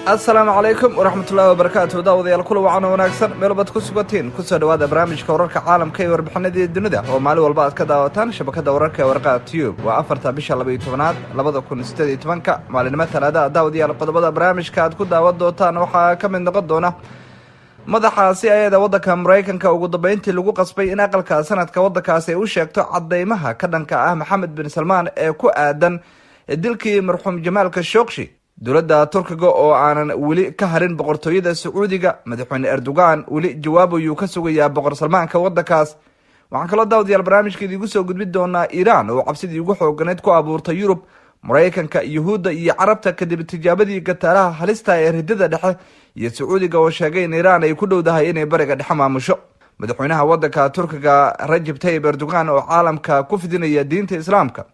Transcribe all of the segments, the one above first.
السلام عليكم ورحمة الله وبركاته. داوديال كل وعنا وناكسن ميلبات كسبتين كسر هذا برامج كورك عالم كي وربحنا دي الدنيا ومعلو البعض كذا وتان شبكة ورك ورقة تيوب وأفرت بيش الله بيتونات لبض كون استدي تمنك معلومات هذا داوديال قد بدأ برامج كاد كده ودوتان وحا كم من نقدونا madaxaasi ayada wadanka Mareykanka ugu dambeyntii lagu qasbay in aqalka sanadka wadankaasi uu sheegto cadeymaha ka dhanka ah Mohammed bin Salman ee ku aadan dilkii marxuum Jamal Khashoggi. dowladda Turkiga oo aanan wali ka harin boqortooyada Sacuudiga madaxweyne Erdogan wali jawaab uu ka sugayaa boqor Salmaanka wadankaas. waxaan kala daawadayaal barnaamijkeedii ugu soo gudbin doonaa Iran oo cabsidii ugu xooganayd ku abuurtay Yurub, Mareykanka, Yahuudda iyo Carabta kadib tijaabadii gataaraha halista ee ridada dhexe iyo Sacuudiga oo sheegay in Iran ay ku dhowdahay inay bariga dhexe maamusho. madaxweynaha wadanka Turkiga Recep Tayyip Erdogan oo caalamka ku fidinaya diinta Islaamka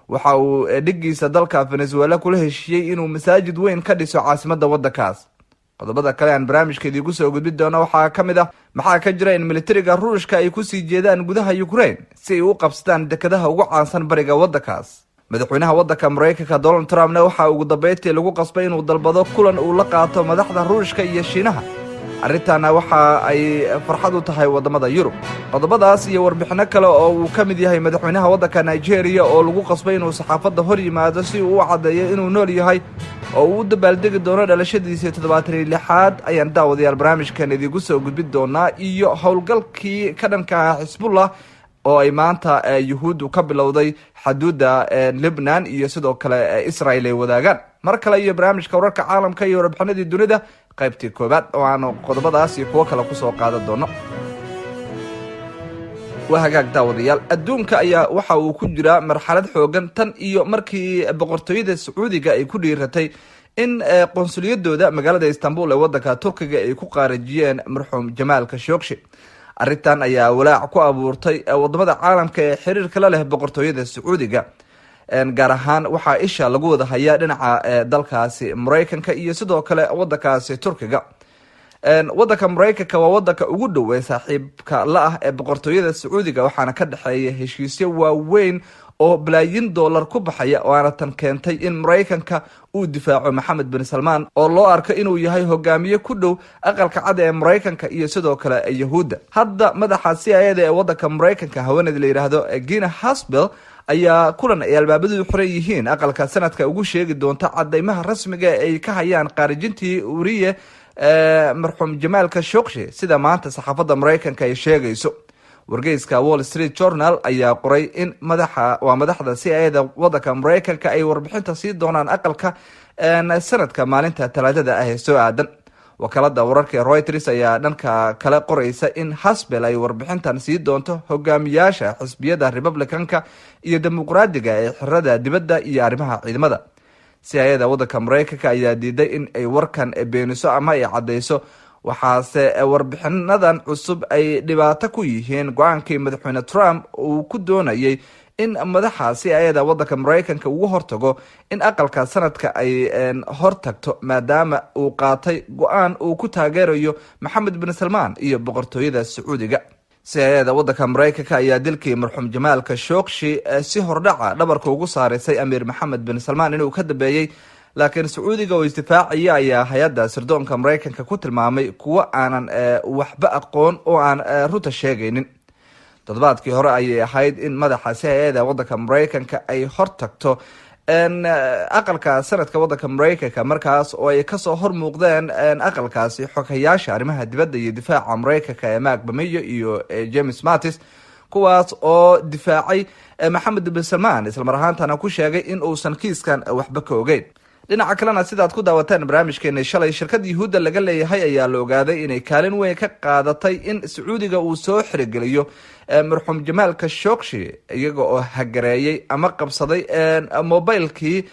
waxa uu dhigiisa dalka Venezuela kula heshiiyay inuu masaajid weyn ka dhiso caasimadda wadankaas. qodobada kale aan barnaamijkeedii ugu soo gudbin doono waxaa ka mid ah maxaa ka jira in militariga Ruushka ay ku sii jeedaan gudaha Ukraine si ay u qabsadaan dekedaha ugu caansan bariga wadankaas. madaxweynaha wadanka Mareykanka Donald Trump waxa uu dambeeyay lagu qasbay inuu dalbado kulan uu la qaato madaxda Ruushka iyo Shiinaha. arrintaana waxa ay farxad u tahay wadamada Yurub. qodobadaas iyo warbixino kale oo uu ka mid yahay madaxweynaha wadanka Nigeria oo lagu qasbay inuu saxaafadda hor yimaado si uu u cadeeyo inuu nool yahay oo uu dabaaldegi doono dhalashadiisa 76aad ayaan daawadayaal barnaamijkan idinku soo gudbin doonaa iyo howlgalkii ka dhanka Xisbullah oo ay maanta Yahuuddu ka bilowday xuduudda Lebanon iyo sidoo kale Israel ay wadaagaan. mar kale iyo barnaamijka wararka caalamka iyo warbixinadii dunida qaybtii koobaad oo aan qodobadaas iyo kuwa kale ku soo qaadan doono. wahagaag daawadayaal adduunka ayaa waxa uu ku jira marxalad xoogan tan iyo markii boqortooyada Sacuudiga ay ku dhiiratay in qonsuliyadooda magaalada Istanbul ee wadanka Turkiga ay ku qaarajiyeen marxuum Jamal Khashoggi. arrintan ayaa walaac ku abuurtay wadamada caalamka ee xiriirka la leh boqortooyada Sacuudiga. gaar ahaan waxaa isha lagu wada hayaa dhinaca dalkaasi Mareykanka iyo sidoo kale wadankaasi Turkiga. wadanka Mareykanka waa wadanka ugu dhow ee saaxiibka la ah ee boqortooyada Sacuudiga waxaana ka dhaxeeya heshiisyo waaweyn oo bilaayin dollar ku baxaya waana tan keentay in Mareykanka uu difaaco Mohammed bin Salman oo loo arko inuu yahay hogaamiye ku dhow aqalka cad ee Mareykanka iyo sidoo kale Yahuudda. hadda madaxa CIA ee wadanka Mareykanka haweeneyda la yiraahdo Gina Haspel ayaa kulan ay albaabadu xiran yihiin aqalka sanadka ugu sheegi doonta cadeymaha rasmiga ay ka hayaan qaarijintii Uriye marxuum Jamal Khashoggi sida maanta saxaafadda Mareykanka ay sheegayso. wargeyska Wall Street Journal ayaa qoray in madaxda CIA wadanka Mareykanka ay warbixinta sii doonaan aqalka sanadka maalinta Talaadada ah ee soo aadan. wakaalada wararka Reuters ayaa dhanka kale qoraysa in Haspel ay warbixintan sii doonto hogaamiyaasha xisbiyada Republicanka iyo Dimuqraadiga ee xirada dibadda iyo arrimaha ciidamada. CIA wadanka Mareykanka ayaa diiday in ay warkan beeniso ama ay cadeyso waxaase warbixinadan cusub ay dhibaato ku yihiin go'aankii madaxweyne Trump uu ku doonayay in madaxaasi ayada wadanka Mareykanka ugu hortago in aqalka sanadka ay hortagto maadaama uu qaatay go'aan uu ku taageerayo Mohammed bin Salman iyo boqortooyada Sacuudiga. CIA wadanka Mareykanka ayaa dilkii marxuum Jamal Khashoggi si hordhaca dhabarka ugu saareysay Amiir Mohammed bin Salman inuu ka dambeeyay, laakiin Sacuudiga oo isdifaacaya ayaa hay'adda sirdoonka Mareykanka ku tilmaamay kuwa aanan waxba aqoon oo aan runta sheegaynin. toddobaadkii hore ayay ahayd in madaxa CIA wadanka Mareykanka ay hortagto aqalka sanadka wadanka Mareykanka markaas oo ay kasoo hormuuqdeen aqalkaasi xoghayaasha arrimaha dibadda iyo difaaca Mareykanka ee Mark Pompeo iyo James Mattis kuwaas oo difaacay Mohammed bin Salman isla mar ahaantana ku sheegay in uusan kiiskan waxba ka ogeyn. dhinaca kalena sidaad ku daawateen barnaamijkeena shalay shirkad Yahuudda laga leeyahay ayaa la ogaaday inay kaalin weyn ka qaadatay in Sacuudiga uu soo xirigeliyo marxuum Jamal Khashoggi iyaga oo hagareeyay ama qabsaday mobilkii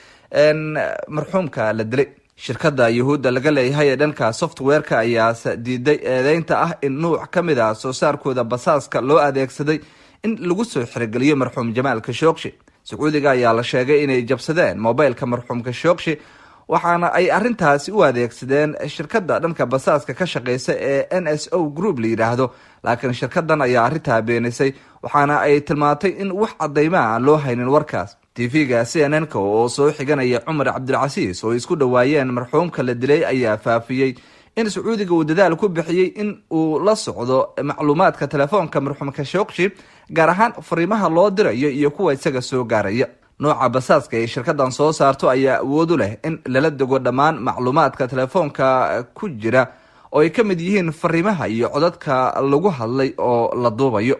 marxuumka la dilay. shirkadda Yahuudda laga leeyahay ee dhanka software-ka ayaa diiday eedeynta ah in nuuc ka mid ah soo saarkooda basaaska loo adeegsaday in lagu soo xirigeliyo marxuum Jamal Khashoggi. Sacuudiga ayaa la sheegay inay jabsadeen mobilka marxuum Khashoggi waxaana ay arrintaasi u adeegsadeen shirkadda dhanka basaaska ka shaqeysa ee NSO Group la yiraahdo, laakiin shirkadan ayaa arrintaa beenisay waxaana ay tilmaantay in wax cadeymo aan loo haynin warkaas. tv-ga CNN-ka oo soo xiganaya Cumar Cabdilcasiis oo isku dhawaayeen marxuumka la dilay ayaa faafiyey in Sacuudiga uu dadaal ku bixiyay in uu la socdo macluumaadka telefoonka marxuum Khashoggi gaar ahaan fariimaha loo dirayo iyo kuwa isaga soo gaaraya. nooca basaaska ee shirkadan soo saarto ayaa awood u leh in lala dego dhammaan macluumaadka telefoonka ku jira oo ay ka mid yihiin fariimaha iyo codadka lagu hadlay oo la duubayo.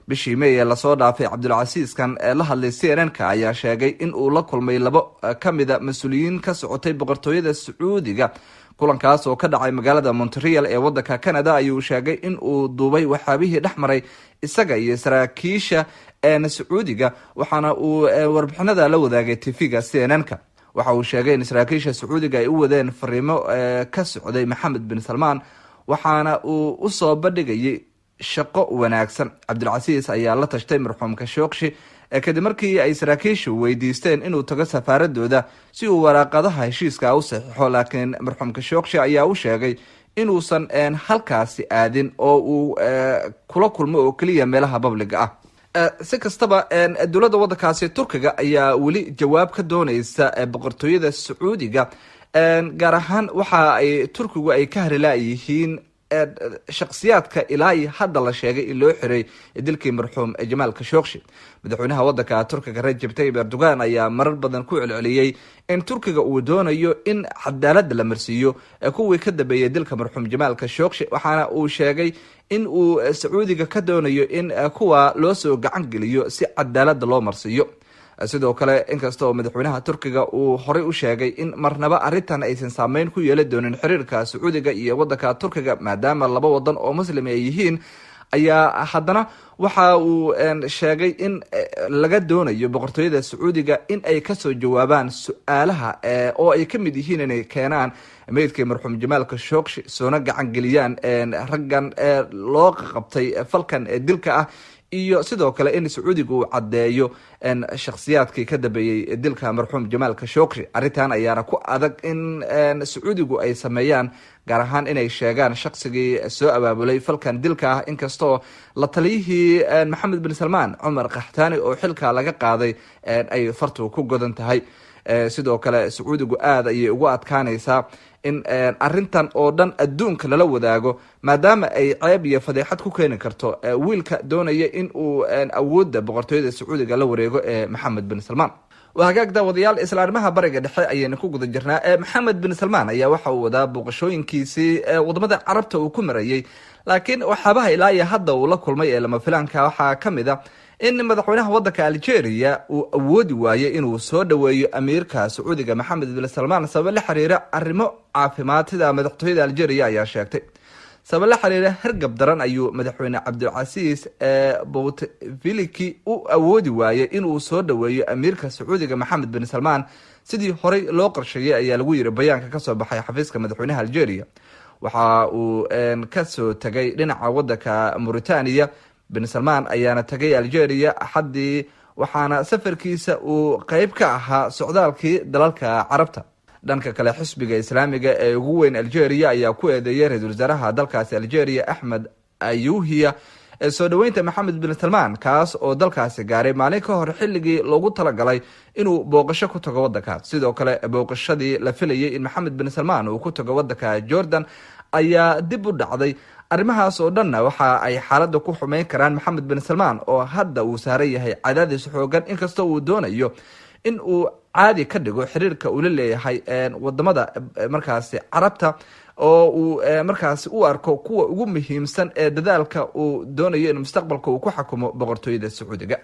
bishii May ee lasoo dhaafay Cabdilcasiiskan ee la hadlay CNN-ka ayaa sheegay in uu la kulmay labo ka mid ah mas'uuliyiin ka socotay boqortooyada Sacuudiga. kulankaas oo ka dhacay magaalada Montreal ee waddanka Canada ayuu sheegay in uu duubay waxaabihii dhexmaray isaga iyo saraakiisha Sacuudiga, waxaana uu warbixinada la wadaagay TV-ga CNN-ka. waxa uu sheegay in saraakiisha Sacuudiga ay u wadeen fariimo ka socday Maxamed bin Salmaan, waxaana uu u soo bandhigayay shaqo wanaagsan. Cabdilcasiis ayaa la tashtay marxuum Khashoggi kadib markii ay saraakiishu weydiisteen inuu tago safaaradooda si uu waraaqadaha heshiiska u saxiixo, laakiin marxuum Khashoggi ayaa u sheegay inuusan halkaasi aadin oo uu kula kulmo oo kaliya meelaha publiga ah. si kastaba dowladda waddankaasi Turkiga ayaa weli jawaab ka doonaysa boqortooyada Sacuudiga, gaar ahaan waxa ay Turkigu ay ka harilayihiin shakhsiyaadka ilaa hadda la sheegay in loo xiray dilkii marxuum Jamaal Khashoggi. madaxweynaha waddanka Turkiga Recep Tayyip Erdogan ayaa marar badan ku celceliyay in Turkiga uu doonayo in cadaalad la marsiiyo kuwii ka dambeeyay dilka marxuum Jamaal Khashoggi, waxaana uu sheegay in uu Sacuudiga ka doonayo in kuwa loo soo gacan geliyo si cadaalad loo marsiiyo. sidoo kale inkastoo madaxweynaha Turkiga uu horey u sheegay in marnaba arintan aysan saameyn ku yeelan doonin xiriirka Sacuudiga iyo waddanka Turkiga maadaama laba wadan oo muslim ay yihiin, ayaa haddana waxa uu sheegay in laga doonayo boqortooyada Sacuudiga in ay kasoo jawaabaan su'aalaha oo ay ka mid yihiin inay keenaan meydkii marxuum Jamaal Khashoggi, soona gacan geliyaan raggan loo qabtay falkan dilka ah, iyo sidoo kale in Sacuudiga uu cadeeyo shakhsiyaadkii ka dambeeyay dilka marxuum Jamaal Khashoggi. arrintan ayaana ku adag in Sacuudigu ay sameeyaan, gaar ahaan inay sheegaan shakhsigii soo abaabulay falkan dilka ah, inkastoo la taliyihii Maxamed bin Salmaan Cumar Qaxtaani oo xilka laga qaaday ay fartu ku godan tahay. sidoo kale Sacuudigu aad ayay ugu adkaanaysaa in arrintan oo dhan adduunka lala wadaago, maadaama ay ceeb iyo fadeexad ku keeni karto wiilka doonaya in uu awoodda boqortooyada Sacuudiga la wareego Maxamed bin Salmaan. وهاجاك داوديال إسلامها برجع دحية أي نكوجد الجرناء محمد بن سلمان أي واحد وده بقشوين كيسي وضمد عربته وكمرية، لكن وحبها إلى يهض ولا كل ما لما فلان كواحد كم ذا إن مدحونها وضك الجيرية وود ويا إنه سود ويا أمريكا سعودية محمد بن سلمان سبب الحريرة الرمو عافمات ذا مدحته الجيرية يا شاكتي سبب الحريرة هرجب دران أيو مدحونا عبدالعزيز بوت فيليكي وود ويا إنه سود ويا أمريكا سعودية محمد بن سلمان سيدي هوري لوقر شيء يا لوير بيان كسر بحي حفيزك مدحونها الجيرية وحا كسو تجي لنا عودك موريتانيا بن سلمان أيانا تجي الجيرية حدي وحانا سفر كيسة وقيب كعها سعودالكي دلالك عربتا dhanka kale xisbiga islaamiga ee ugu weyn Algeria ayaa ku eedeeyay ra'iisul wasaaraha dalkaasi Algeria Ahmed Ayouhiya soo dhaweynta Maxamed bin Salmaan kaas oo dalkaasi gaaray maalin ka hor xilligii loogu talagalay inuu booqasho ku tago waddanka. sidoo kale booqashadii la filayay in Maxamed bin Salmaan uu ku tago waddanka Jordan ayaa dib u dhacday. arrimahaas oo dhanna waxa ay xaaladda ku xumeyn karaan Maxamed bin Salmaan oo hadda uu saaray yahay cadaadis xoogan inkastoo uu doonayo in uu caadi ka dhigo xiriirka uu la leeyahay wadamada markaasi carabta oo uu markaasi u arko kuwa ugu muhiimsan ee dadaalka uu doonayo in mustaqbalka uu ku xakumo boqortooyada Sacuudiga.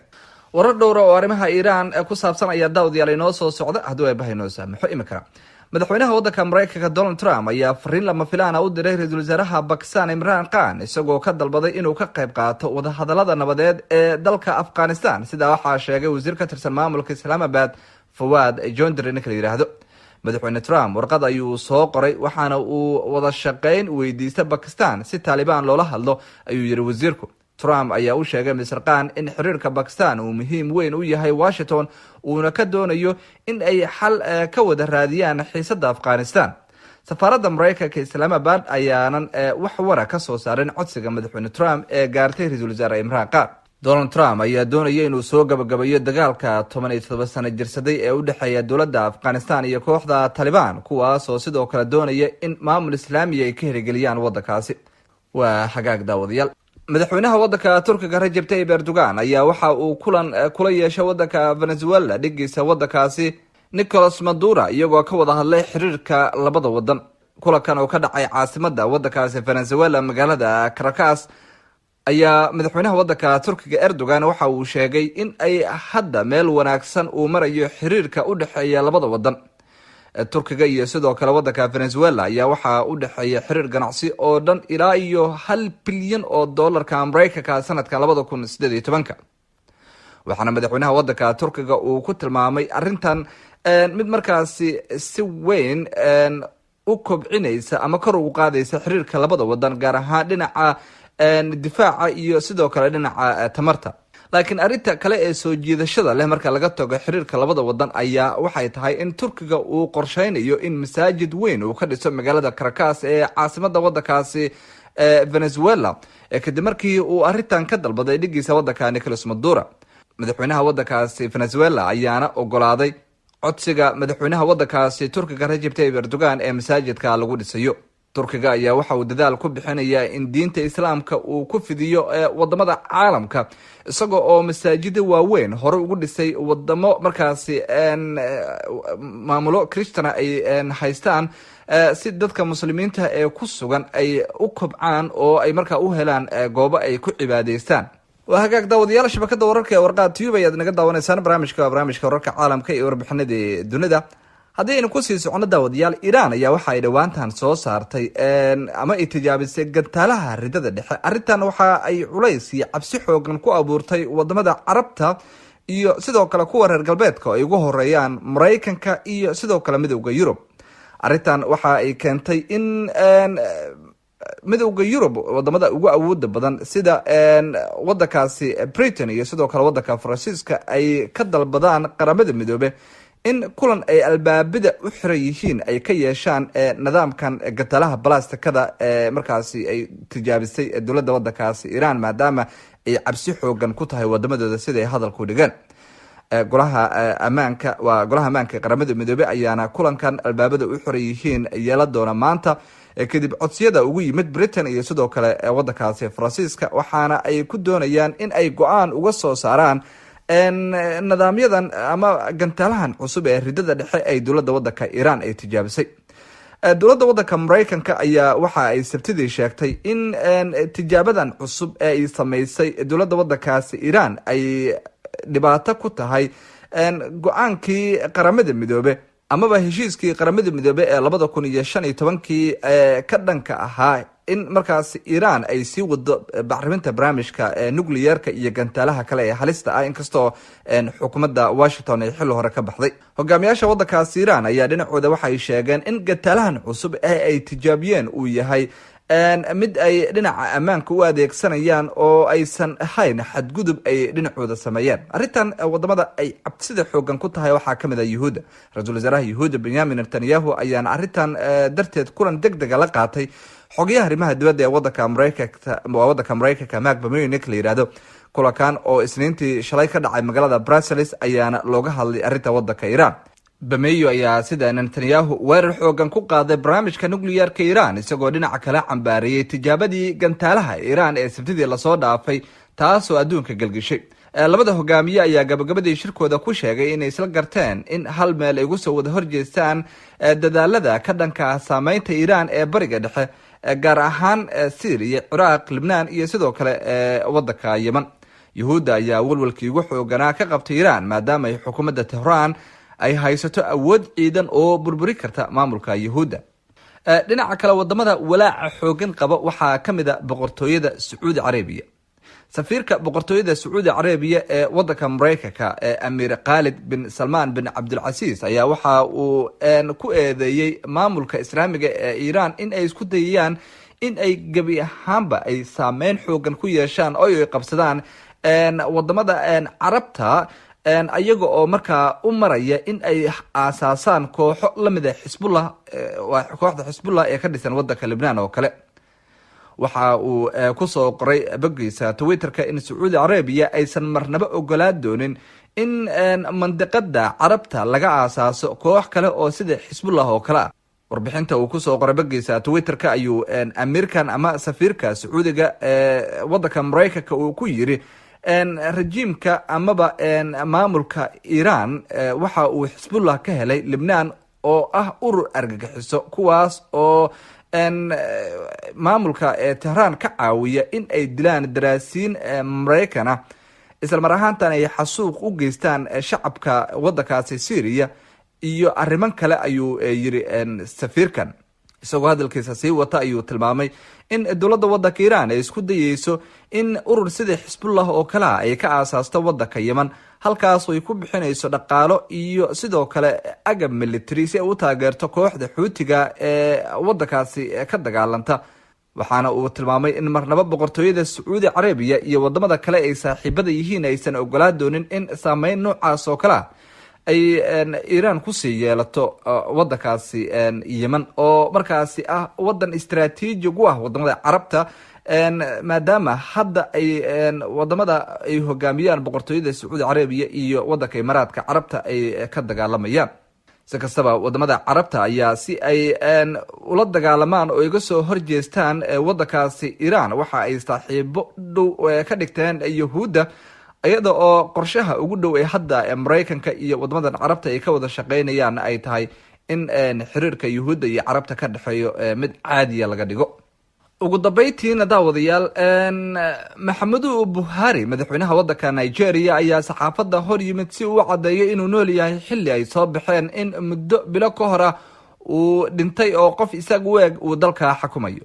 warar dhowr oo arrimaha Iiraan ku saabsan ayaa daawadayaal inoo soo socda haddii ay bahaynoo saamaxo imika. madaxweynaha waddanka Mareykanka Donald Trump ayaa fariin lama filaan ah u diray ra'iisul wasaaraha Pakistan Imran Khan isagoo ka dalbaday inuu ka qayb qaato wadahadalada nabadeed ee dalka Afghanistan, sida waxaa sheegay wasiir ka tirsan maamulka Islamabad Fawad Jondri ninka la yiraahdo. madaxweyne Trump warqad ayuu soo qoray waxaana uu wada shaqeyn weydiistay Pakistan si Taliban loola hadlo, ayuu yiri wasiirku. Trump ayaa u sheegay Mr. Khan in xiriirka Pakistan uu muhiim weyn u yahay Washington uuna ka doonayo in ay xal ka wada raadiyaan xiisadda Afghanistan. safaaradda Mareykanka Islamabad ayaanan wax wara ka soo saarin codsiga madaxweyne Trump ee gaartay ra'iisul wasaare Imran Khan. Donald Trump ayaa doonaya inuu soo gabagabeeyo dagaalka 17 sano jirsaday ee u dhexeeya dowladda Afghanistan iyo kooxda Taliban, kuwaas oo sidoo kale doonaya in maamul islaami ay ka hirgeliyaan waddankaasi. Waa xagaag daawadayaal. madaxweynaha waddanka Turkiga Recep Tayyip Erdogan ayaa waxa uu kula yeeshay waddanka Venezuela dhigiisa waddankaasi Nicolas Maduro, iyagoo ka wada hadlay xiriirka labada waddan. kulankan oo ka dhacay caasimadda waddankaasi Venezuela magaalada Caracas ayaa madaxweynaha waddanka Turkiga Erdogan waxa uu sheegay in ay hadda meel wanaagsan uu marayo xiriirka u dhaxeeya labada waddan. Turkiga iyo sidoo kale waddanka Venezuela ayaa waxa u dhaxeeya xiriir ganacsi oo dhan ilaa iyo $1 bilyan oo dollarka Mareykanka sanadka 2018. waxaana madaxweynaha waddanka Turkiga uu ku tilmaamay arrintan mid markaasi si weyn u kobcinaysa ama kor ugu qaadaysa xiriirka labada waddan, gaar ahaan dhinaca difaaca iyo sidoo kale dhinaca tamarta. laakiin arrinta kale ee soo jiidashada leh marka laga tago xiriirka labada waddan ayaa waxay tahay in Turkiga uu qorsheynayo in masaajid weyn uu ka dhiso magaalada Caracas ee caasimadda waddankaasi Venezuela kadib markii uu arrintan ka dalbaday dhigiisa waddanka Nicolas Maduro. madaxweynaha waddankaasi Venezuela ayaana ogolaaday codsiga madaxweynaha waddankaasi Turkiga Recep Tayyip Erdogan ee masaajidka lagu dhisayo. Turkiga ayaa waxa uu dadaal ku bixinayaa in diinta Islaamka uu ku fidiyo wadamada caalamka, isagoo oo masaajida waaweyn hore ugu dhisay wadamo markaasi maamulo Kristana ay haystaan si dadka muslimiinta ee ku sugan ay u kobcaan oo ay markaa u helaan goobo ay ku cibaadaystaan. waa hagaag daawadayaal, shabakada wararka ee Warqaad Tube ayaad naga daawanaysaan. barnaamijka wararka caalamka iyo warbixinada dunida. haddii aynu kusii socono daawadayaal, Iran ayaa waxa ay dhowaantan soo saartay ama ay tijaabisay gantaalaha ridada dhexe. arrintan waxa ay culays iyo cabsi xoogan ku abuurtay wadamada Carabta iyo sidoo kale kuwa reer galbeedka oo ay ugu horeeyaan Mareykanka iyo sidoo kale midowga Yurub. arrintan waxa ay keentay in midowga Yurub wadamada ugu awooda badan sida waddankaasi Britain iyo sidoo kale waddanka Faransiiska ay ka dalbadaan qaramada midoobe in kulan ay albaabada u xiran yihiin ay ka yeeshaan nidaamkan gantaalaha balastikada markaasi ay tijaabisay dowladda waddankaasi Iran, maadaama ay cabsi xoogan ku tahay wadamadooda sida ay hadalku dhigeen. golaha ammaanka qaramada midoobe ayaana kulankan albaabada u xiran yihiin yeela doona maanta kadib codsiyada ugu yimid Britain iyo sidoo kale waddankaasi Faransiiska, waxaana ay ku doonayaan in ay go-aan uga soo saaraan nidaamyadan ama gantaalahan cusub ee ridada dhexe ay dowladda waddanka Iran ay tijaabisay. dowladda waddanka Mareykanka ayaa waxa ay sabtidii sheegtay in tijaabadan cusub ee ay samaysay dowladda waddankaasi Iran ay dhibaato ku tahay go-aankii qaramada midoobe amaba heshiiskii qaramada midoobe ee 2015 ka dhanka ahaa in markaas Iran ay sii wado bacriminta barnaamijka nuclearka iyo gantaalaha kale ee halista ah, inkastoo xukuumadda Washington ay xilli hore ka baxday. hogaamiyaasha waddankaasi Iran ayaa dhinacooda waxay sheegeen in gantaalahan cusub ee ay tijaabiyeen uu yahay mid ay dhinaca ammaanka u adeegsanayaan oo aysan ahayn xadgudub ay dhinacooda sameeyeen. arrintan wadamada ay cabsida xoogan ku tahay waxaa kamid ah Yuhuudda. ra-iisul wasaaraha Yuhuudda Benjamin Netanyahu ayaana arrintan darteed kulan degdega la qaatay xogayaha arrimaha dibadda ee waddanka Mareykanka Mark Pompeo la yiraahdo. kulankan oo isniintii shalay ka dhacay magaalada Brussels ayaana looga hadlay arrinta waddanka Iran. Pompeo ayaa sida Netanyahu weerar xoogan ku qaaday barnaamijka nuclearka Iran, isagoo dhinaca kale cambaariyay tijaabadii gantaalaha Iran ee sabtidii lasoo dhaafay, taasoo adduunka galgashay. labada hogaamiye ayaa gabagabadii shirkooda ku sheegay inay isla garteen in hal meel ay ugu soo wada horjeestaan dadaalada ka dhanka saameynta Iran ee bariga dhexe, gaar ahaan Syria, Ciraaq, Lebanon iyo sidoo kale waddanka Yemen. Yuhuudda ayaa walwalkii ugu xooganaa ka qabtay Iran maadaama ay xukuumadda Tehran ay haysato awood ciidan oo burburi karta maamulka Yuhuudda. dhinaca kale wadamada walaaca xoogan qaba waxaa kamid ah boqortooyada Sacuudi Carabiya. safiirka boqortooyada Sacuudi Carabiya ee waddanka Mareykanka Amir Khalid bin Salman bin Abdulaziz ayaa waxa uu ku eedeeyay maamulka Islaamiga ee Iran in ay isku dayayaan in ay gabi ahaanba ay saameyn xoogan ku yeeshaan oo ay qabsadaan wadamada Carabta, ayaga oo markaa u maraya in ay aasaasaan kooxo lamid ah Xisbullah, kooxda Xisbullah ee ka dhisan waddanka Lebanon oo kale. waxa uu kusoo qoray boggiisa twitterka in sacuudi carabiya aysan marnaba ogolaan doonin in mandiqada carabta laga aasaaso koox kale oo sida xisbullah oo kale ah. warbixinta uu kusoo qoray boggiisa twitterka ayuu amiirkan ama safiirka sacuudiga wadanka maraykanka uu ku yiri rajiimka amaba maamulka iiraan waxa uu xisbullah ka helay libnaan oo ah urur argagixiso, kuwaas oo maamulka tehraan ka caawiya in ay dilaan daraasiin maraykan ah, isla mar ahaantan ay xasuuq u geystaan shacabka wadankaasi syria iyo arriman kale ayuu yiri safiirkan. isagoo hadalkiisa sii wata ayuu tilmaamay in dowladda wadanka iiraan ay isku dayeyso in urur sida xisbullah oo kale ay ka aasaasto wadanka yemen, halkaas ay ku bixinayso dhaqaalo iyo sidoo kale agab military si ay u taageerto kooxda xuutiga ee wadankaasi ka dagaalanta. waxaana uu tilmaamay in marnaba boqortooyada sacuudi carabiya iyo wadamada kale ay saaxiibada yihiin aysan ogolaan doonin in saameyn noocaas oo kale ay iiraan kusii yeelato wadankaasi yemen, oo markaasi ah wadan istaraatiijig u ah wadamada carabta, maadaama hadda ay wadamada ay hogaamiyaan boqortooyada sacuudi carabiya iyo wadanka imaaraadka carabta ay ka dagaalamayaan. si kastaba wadamada carabta ayaa si ay ula dagaalamaan oo iga soo horjeestaan wadankaasi iiraan waxa ay saaxiibo dhow ka dhigteen yahuudda, iyada oo qorshaha ugu dhow ee hadda maraykanka iyo wadamadan carabta ay ka wada shaqeynayaan ay tahay in xiriirka yahuudda iyo carabta ka dhexeeyo mid caadiya laga dhigo. ugu dambeyntiina daawadayaal, maxamedu buhari madaxweynaha wadanka nigeria ayaa saxaafadda hor yimid si uu cadeeyo inuu nool yahay xilli ay soo baxeen in muddo bilo ka hora uu dhintay oo qof isaga u eg uu dalka xukumayo.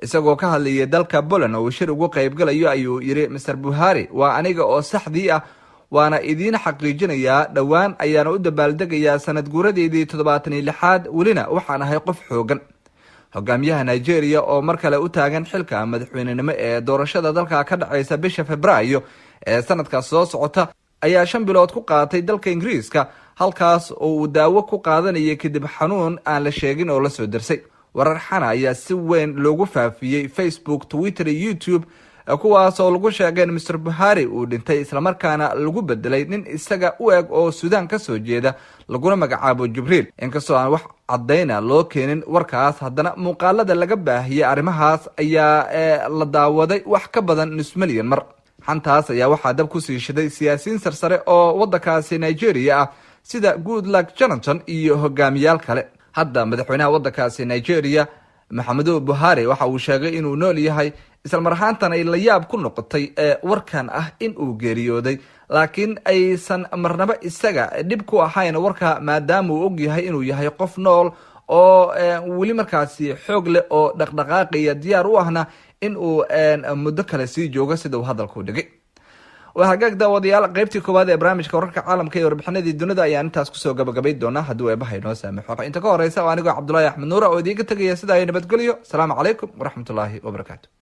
isagoo ka hadlayay dalka Poland oo shir ugu qaybgalayo ayuu yiri Mr Buhari, waa aniga oo saxdii ah, waana idiin xaqiijinayaa dhawaan ayaana u dabaaldegayaa sanad guuradeedii 76aad, welina waxaan ahay qof xoogan. hogaamiyaha Nigeria oo mar kale u taagan xilka madaxweynenimo ee doorashada dalka ka dhacaysa bisha Febraayo ee sanadka soo socota ayaa 5 bilood ku qaatay dalka Ingiriiska, halkaas oo uu daawo ku qaadanayay kadib xanuun aan la sheegin oo la soo darsay. warar xana ayaa si weyn loogu faafiyey Facebook, Twitter iyo YouTube, kuwaas oo lagu sheegay in Mr Buhari uu dhintay isla markaana lagu bedelay nin isaga u eg oo Suudaan ka soo jeeda laguna magacaabo Jibriil. inkastoo aan wax cadeyna loo keenin warkaas, haddana muuqaalada laga baahiyay arrimahaas ayaa la daawaday wax ka badan 5 milyan mar. xantaas ayaa waxaa dab ku sii shiday siyaasiyiin sarsare oo wadankaasi Nigeria ah sida Goodluck Jonathan iyo hogaamiyaal kale. hadda madaxweynaha wadankaasi Nigeria Maxamedu Buhari waxa uu sheegay inuu nool yahay, isla mar ahaantan ay la yaab ku noqotay warkan ah in uu geeriyooday, laakiin aysan marnaba isaga dhib ku ahayn warka maadaama uu og yahay inuu yahay qof nool oo weli markaasi xoog leh oo dhaqdhaqaaqaya diyaar u ahna in uu muddo kale sii joogo sida uu hadalku dhigay. waa hagaag daawadayaal, qaybtii koowaad ee barnaamijka wararka caalamka iyo warbixinadii dunida ayaan intaas kusoo gabagabay doonaa hadduu eebahay noo saamaxo. inta ka horeysa waa anigoo Cabdullaahi Axmed Nuur oo idiinka tagaya sida ay nabadgelyo. Asalaamu calaykum waraxmatullaahi wabarakaatu.